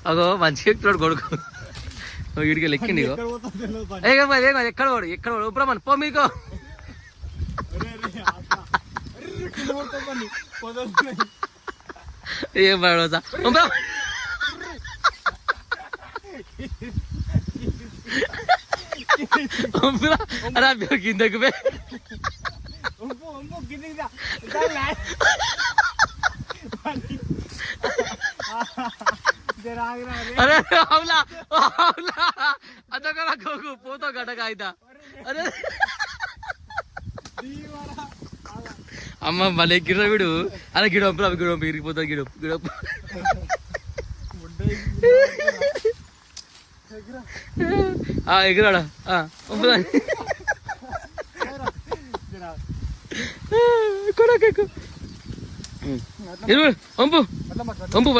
అగో మంచిగా ఎక్కుతాడు కొడుకు వీడికి లెక్కిండి ఎక్కడ వాడు ఎక్కడ వాడు ఉబ్రమన్ పో మీకు ఏం పడవసా అరే కిందకు अरे हमला आता करा पोतो गटक आयता अरे अम्मा भले गिर विडू अरे गिडप गिडप इरिपोता गिडप गिडप ఎగిరాడా పంపు పంపు